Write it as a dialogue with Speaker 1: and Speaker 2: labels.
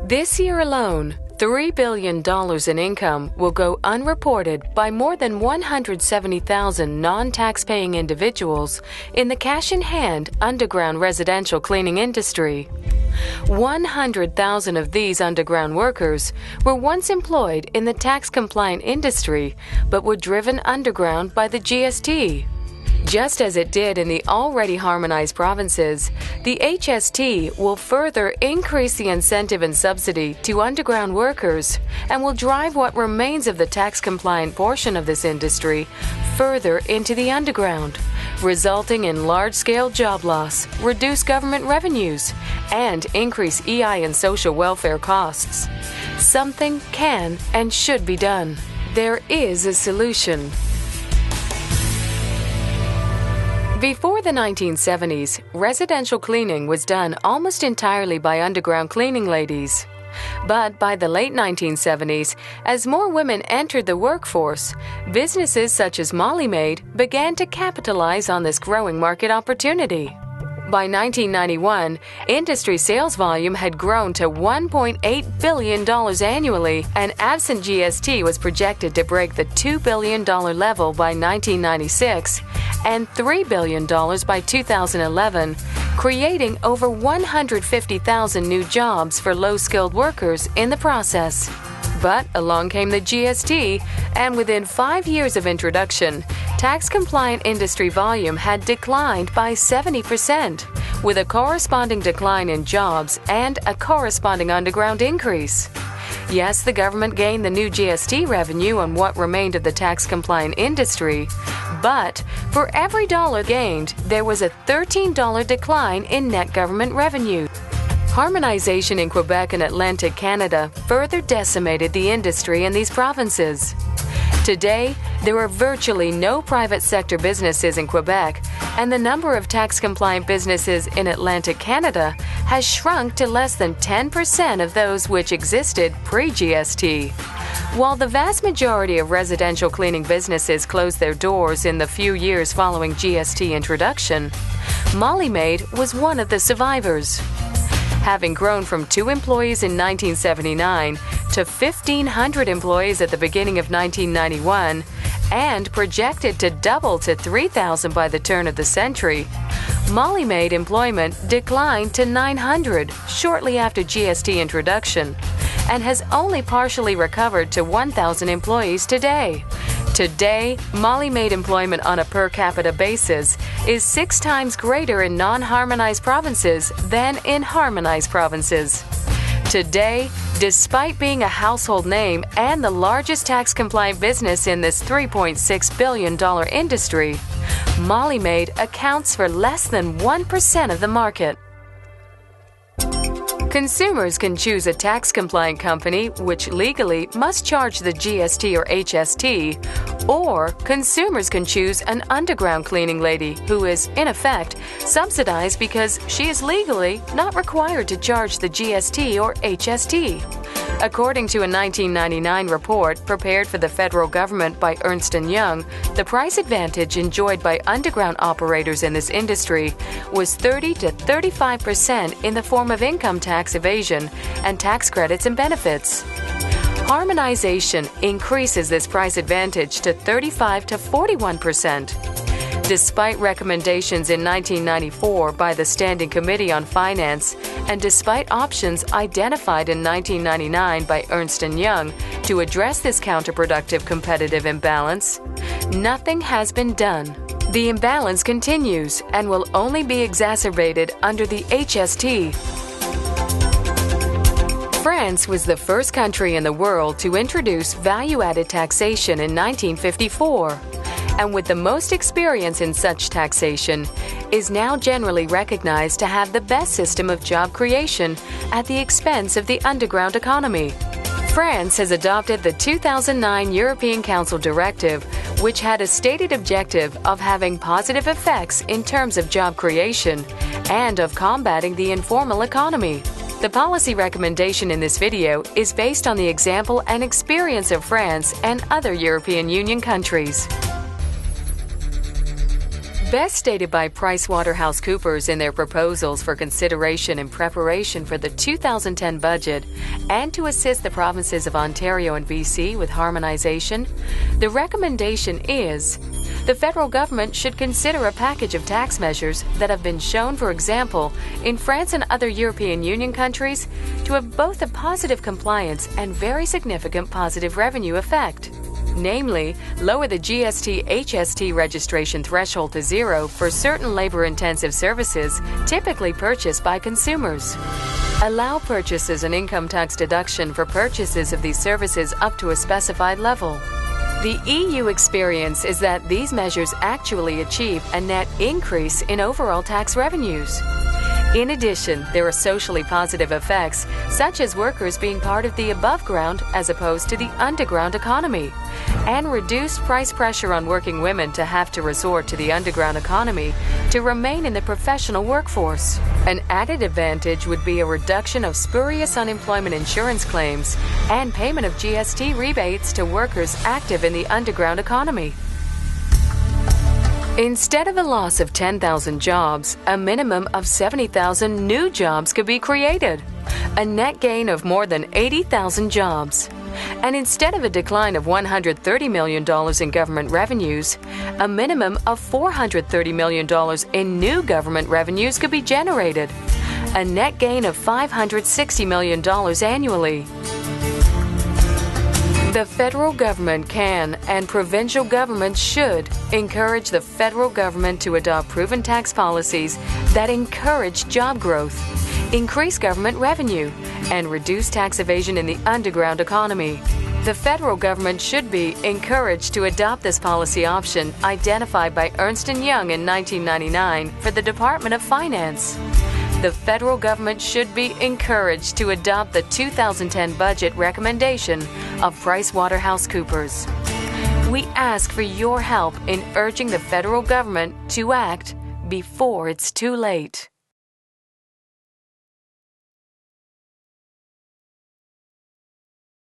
Speaker 1: This year alone, $3 billion in income will go unreported by more than 170,000 non-tax-paying individuals in the cash-in-hand underground residential cleaning industry. 100,000 of these underground workers were once employed in the tax-compliant industry but were driven underground by the GST. Just as it did in the already harmonized provinces, the HST will further increase the incentive and subsidy to underground workers and will drive what remains of the tax-compliant portion of this industry further into the underground, resulting in large-scale job loss, reduced government revenues, and increased EI and social welfare costs. Something can and should be done. There is a solution. Before the 1970s, residential cleaning was done almost entirely by underground cleaning ladies. But by the late 1970s, as more women entered the workforce, businesses such as Molly Maid began to capitalize on this growing market opportunity. By 1991, industry sales volume had grown to $1.8 billion annually, and absent GST was projected to break the $2 billion level by 1996 and $3 billion by 2011, creating over 150,000 new jobs for low-skilled workers in the process. But along came the GST, and within 5 years of introduction, tax-compliant industry volume had declined by 70%, with a corresponding decline in jobs and a corresponding underground increase. Yes, the government gained the new GST revenue on what remained of the tax-compliant industry, but for every dollar gained, there was a $13 decline in net government revenue. Harmonization in Quebec and Atlantic Canada further decimated the industry in these provinces. Today, there are virtually no private sector businesses in Quebec, and the number of tax-compliant businesses in Atlantic Canada has shrunk to less than 10% of those which existed pre-GST. While the vast majority of residential cleaning businesses closed their doors in the few years following GST introduction, Molly Maid was one of the survivors. Having grown from 2 employees in 1979 to 1,500 employees at the beginning of 1991 and projected to double to 3,000 by the turn of the century, Molly Maid employment declined to 900 shortly after GST introduction and has only partially recovered to 1,000 employees today. Today, Molly Maid employment on a per capita basis is 6 times greater in non-harmonized provinces than in harmonized provinces. Today, despite being a household name and the largest tax-compliant business in this $3.6 billion industry, Molly Maid accounts for less than 1% of the market. Consumers can choose a tax-compliant company which legally must charge the GST or HST, or consumers can choose an underground cleaning lady who is, in effect, subsidized because she is legally not required to charge the GST or HST. According to a 1999 report prepared for the federal government by Ernst & Young, the price advantage enjoyed by underground operators in this industry was 30 to 35% in the form of income tax evasion and tax credits and benefits. Harmonization increases this price advantage to 35 to 41%. Despite recommendations in 1994 by the Standing Committee on Finance, and despite options identified in 1999 by Ernst & Young to address this counterproductive competitive imbalance, nothing has been done. The imbalance continues and will only be exacerbated under the HST. France was the first country in the world to introduce value-added taxation in 1954. And with the most experience in such taxation, is now generally recognized to have the best system of job creation at the expense of the underground economy. France has adopted the 2009 European Council Directive, which had a stated objective of having positive effects in terms of job creation and of combating the informal economy. The policy recommendation in this video is based on the example and experience of France and other European Union countries. Best stated by PricewaterhouseCoopers in their proposals for consideration in preparation for the 2010 budget and to assist the provinces of Ontario and BC with harmonization, the recommendation is the federal government should consider a package of tax measures that have been shown, for example, in France and other European Union countries, to have both a positive compliance and very significant positive revenue effect. Namely, lower the GST HST registration threshold to zero for certain labor-intensive services typically purchased by consumers. Allow purchases an income tax deduction for purchases of these services up to a specified level. The EU experience is that these measures actually achieve a net increase in overall tax revenues. In addition, there are socially positive effects, such as workers being part of the above ground as opposed to the underground economy, and reduced price pressure on working women to have to resort to the underground economy to remain in the professional workforce. An added advantage would be a reduction of spurious unemployment insurance claims and payment of GST rebates to workers active in the underground economy. Instead of a loss of 10,000 jobs, a minimum of 70,000 new jobs could be created, a net gain of more than 80,000 jobs. And instead of a decline of $130 million in government revenues, a minimum of $430 million in new government revenues could be generated, a net gain of $560 million annually. The federal government can and provincial governments should encourage the federal government to adopt proven tax policies that encourage job growth, increase government revenue, and reduce tax evasion in the underground economy. The federal government should be encouraged to adopt this policy option identified by Ernst & Young in 1999 for the Department of Finance. The federal government should be encouraged to adopt the 2010 budget recommendation of PricewaterhouseCoopers. We ask for your help in urging the federal government to act before it's too late.